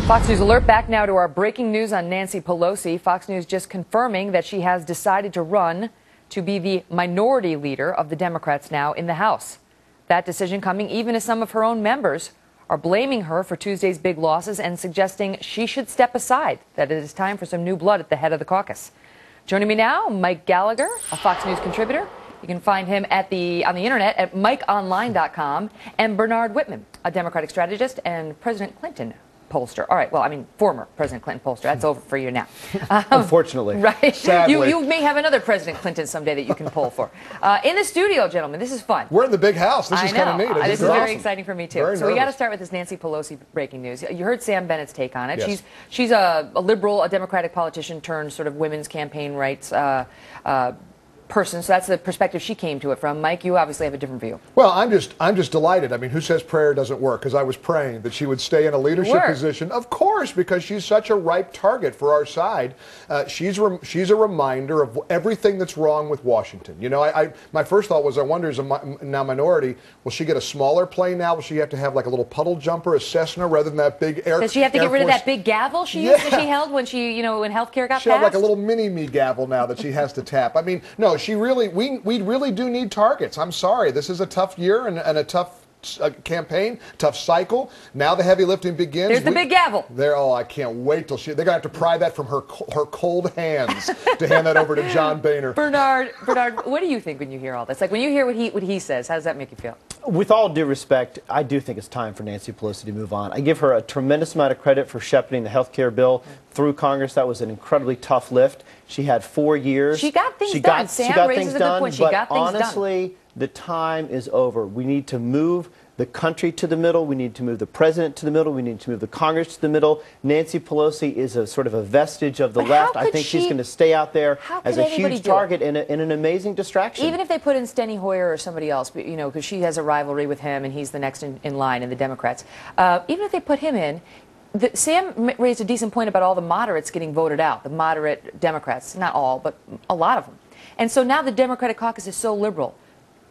Fox News alert. Back now to our breaking news on Nancy Pelosi. Fox News just confirming that she has decided to run to be the minority leader of the Democrats now in the House. That decision coming even as some of her own members are blaming her for Tuesday's big losses and suggesting she should step aside, that it is time for some new blood at the head of the caucus. Joining me now, Mike Gallagher, a Fox News contributor. You can find him on the internet at mikeonline.com, and Bernard Whitman, a Democratic strategist and President Clinton pollster. All right, well, I mean, former President Clinton pollster. That's over for you now. Unfortunately. Right. Sadly. You may have another President Clinton someday that you can poll for. In the studio, gentlemen, this is fun. We're in the big house. This is kind of neat. This is awesome. very exciting for me, too. Very so we got to nervous. start with this Nancy Pelosi breaking news. You heard Sam Bennett's take on it. Yes. She's a liberal, a Democratic politician turned sort of women's campaign rights person, so that's the perspective she came to it from. Mike, you obviously have a different view. Well, I'm just delighted. I mean, who says prayer doesn't work? Because I was praying that she would stay in a leadership position. Of course, because she's such a ripe target for our side. She's a reminder of everything that's wrong with Washington. You know, my first thought was, I wonder, as a now minority, will she get a smaller plane now? Will she have to have like a little puddle jumper, a Cessna, rather than that big Air Force? Does she have to get rid of that big gavel she held when she, when healthcare got passed? She had like a little mini-me gavel now that she has to tap. I mean, no, we really do need targets. I'm sorry. This is a tough year and a tough campaign, tough cycle. Now the heavy lifting begins. There's the big gavel. I can't wait till they're going to have to pry that from her cold hands to hand that over to John Boehner. Bernard, what do you think when you hear all this? Like when you hear what he says, how does that make you feel? With all due respect, I do think it's time for Nancy Pelosi to move on. I give her a tremendous amount of credit for shepherding the health care bill through Congress. That was an incredibly tough lift. She had 4 years. She got things done. Sam raises a good point. She got things done. Honestly, the time is over. We need to move the country to the middle. We need to move the president to the middle. We need to move the Congress to the middle. Nancy Pelosi is a sort of a vestige of the left. I think she's going to stay out there as a huge target and an amazing distraction. Even if they put in Steny Hoyer or somebody else, because she has a rivalry with him and he's the next in line in the Democrats. Even if they put him in, Sam raised a decent point about all the moderates getting voted out, the moderate Democrats. Not all, but a lot of them. And so now the Democratic caucus is so liberal.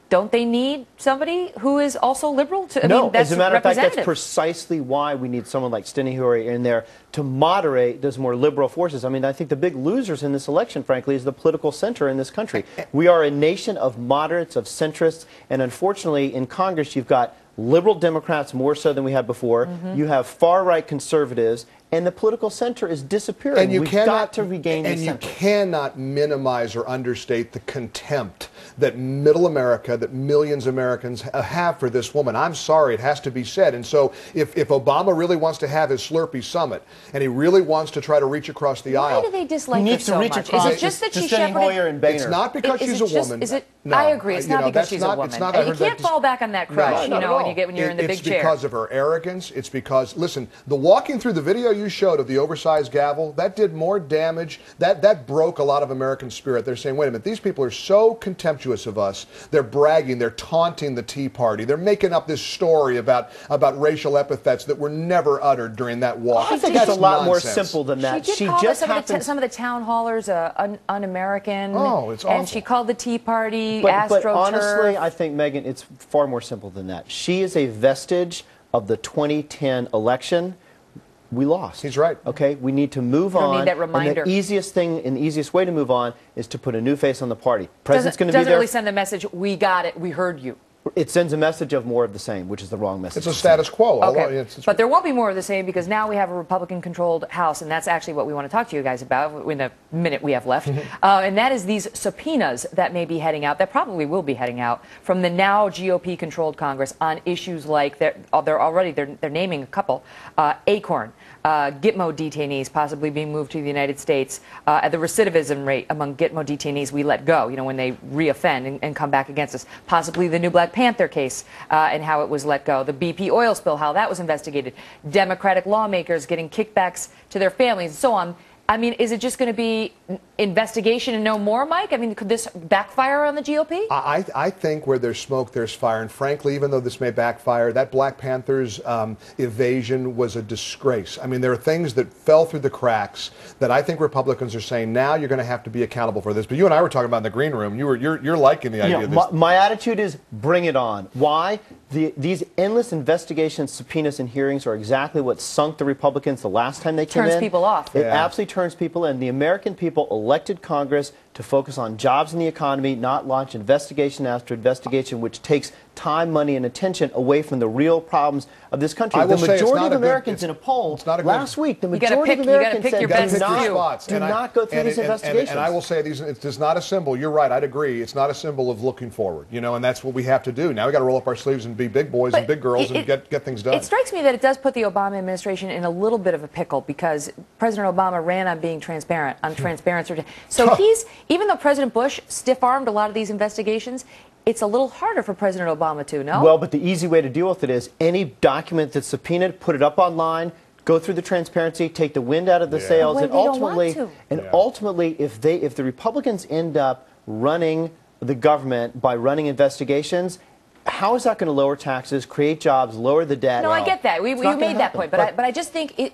Don't they need somebody who is also liberal? No, as a matter of fact, that's precisely why we need someone like Steny Hoyer in there to moderate those more liberal forces. I mean, I think the big losers in this election, frankly, is the political center in this country. We are a nation of moderates, of centrists, and unfortunately in Congress you've got liberal Democrats more so than we had before. You have far-right conservatives, and the political center is disappearing. And We've got to regain the center. And you cannot minimize or understate the contempt that middle America, that millions of Americans have for this woman. I'm sorry, it has to be said. And so if Obama really wants to have his Slurpee summit, and he really wants to try to reach across the aisle... Why do they dislike her so much? Is it just that she shepherded? It's not because she's a woman. No, I agree. It's not because she's a woman. And you can't fall back on that crush, when you're in the big chair. It's because of her arrogance. It's because, listen, the walking through the video you showed of the oversized gavel, that did more damage. That broke a lot of American spirit. They're saying, wait a minute, these people are so contemptuous of us. They're bragging. They're taunting the Tea Party. They're making up this story about racial epithets that were never uttered during that walk. I think it's a lot more simple than that. She just called some of the town haulers un-American. Oh, it's awful. And she called the Tea Party But honestly, I think, Megan, it's far more simple than that. She is a vestige of the 2010 election. We lost. He's right. Okay, we need to move on. Need that reminder. And the easiest thing and the easiest way to move on is to put a new face on the party. President's going to be there. Doesn't really send the message, we got it, we heard you. It sends a message of more of the same, which is the wrong message. It's a status quo. Okay. But there won't be more of the same because now we have a Republican-controlled House, and that's actually what we want to talk to you guys about in the minute we have left. And that is these subpoenas that may be heading out, that probably will be heading out, from the now GOP-controlled Congress on issues like, they're naming a couple, Acorn, Gitmo detainees possibly being moved to the United States, at the recidivism rate among Gitmo detainees we let go, when they reoffend and come back against us, possibly the new Black Panther case and how it was let go, the BP oil spill, how that was investigated, Democratic lawmakers getting kickbacks to their families, and so on. I mean, is it just going to be investigation and no more, Mike? I mean, could this backfire on the GOP? I think where there's smoke, there's fire. And frankly, even though this may backfire, that Black Panthers evasion was a disgrace. I mean, there are things that fell through the cracks that I think Republicans are saying, now you're going to have to be accountable for this. But you and I were talking about in the green room. You're liking the idea of this. My attitude is bring it on. Why? These endless investigations, subpoenas, and hearings are exactly what sunk the Republicans the last time they came in. Turns people off. It absolutely turns people in. The American people elected Congress to focus on jobs in the economy, not launch investigation after investigation, which takes time, money, and attention away from the real problems of this country. The majority of Americans in a poll last week, the majority of Americans said do not go through these investigations. And I will say, it is not a symbol. You're right, I'd agree. It's not a symbol of looking forward, you know, and that's what we have to do. Now we've got to roll up our sleeves and be big boys and big girls and get things done. It strikes me that it does put the Obama administration in a little bit of a pickle because President Obama ran on being transparent, on transparency. So even though President Bush stiff-armed a lot of these investigations, it's a little harder for President Obama to, no? Well, but the easy way to deal with it is any document that's subpoenaed, put it up online, go through the transparency, take the wind out of the sails, and ultimately, if the Republicans end up running the government by running investigations, how is that going to lower taxes, create jobs, lower the debt? No, I get that. You made that point, but I just think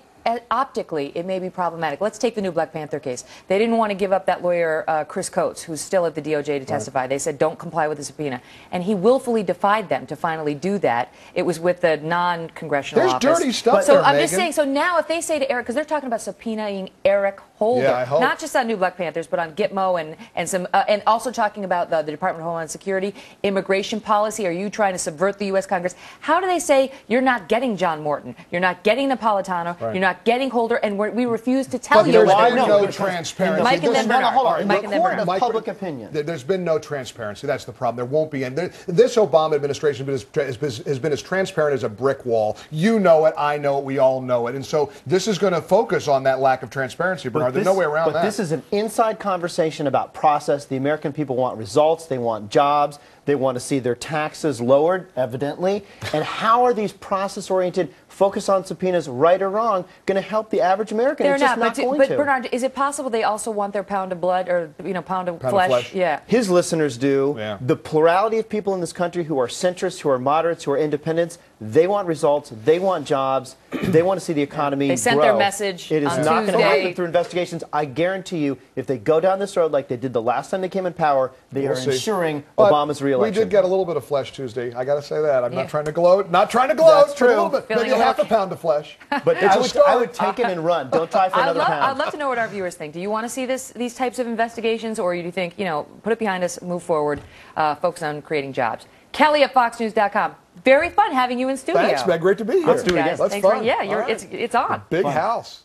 optically, it may be problematic. Let's take the new Black Panther case. They didn't want to give up that lawyer, Chris Coates, who's still at the DOJ to testify. They said, don't comply with the subpoena. And he willfully defied them to finally do that. It was with the non-congressional office. There's dirty stuff So there, I'm just saying, so now if they say to Eric, because they're talking about subpoenaing Eric Holder, not just on new Black Panthers, but on Gitmo and also talking about the Department of Homeland Security, immigration policy. Are you trying to subvert the U.S. Congress? How do they say you're not getting John Morton, you're not getting Napolitano, you're not getting Holder, and we refuse to tell you? But there's no transparency. Mike and then Bernard. Hold on. Mike and then Bernard. Public opinion. There's been no transparency. That's the problem. There won't be. And this Obama administration has been as transparent as a brick wall. You know it. I know it. We all know it. And so this is going to focus on that lack of transparency, Bernard. There's no way around that. But this is an inside conversation about process. The American people want results. They want jobs. They want to see their taxes lowered, evidently. And how are these process-oriented, focus on subpoenas, right or wrong, going to help the average American? They're it's just not going to. But Bernard, is it possible they also want their pound of blood or pound of flesh? Yeah. His listeners do. Yeah. The plurality of people in this country who are centrists, who are moderates, who are independents, they want results. They want jobs. They want to see the economy They sent their message It is on not Tuesday. going to happen through investigations. I guarantee you, if they go down this road like they did the last time they came in power, they are ensuring Obama's reelection. We did get a little bit of flesh Tuesday. I got to say that. I'm not trying to gloat. Not trying to gloat. That's true. A little bit, maybe half a pound of flesh. But I would take it and run. Don't try for another pound. I'd love to know what our viewers think. Do you want to see these types of investigations, or do you think, put it behind us, move forward, focus on creating jobs? Kelly at FoxNews.com. Very fun having you in studio. Thanks, man. Great to be here. Let's do it again. That's fun. Yeah, it's on. Big house.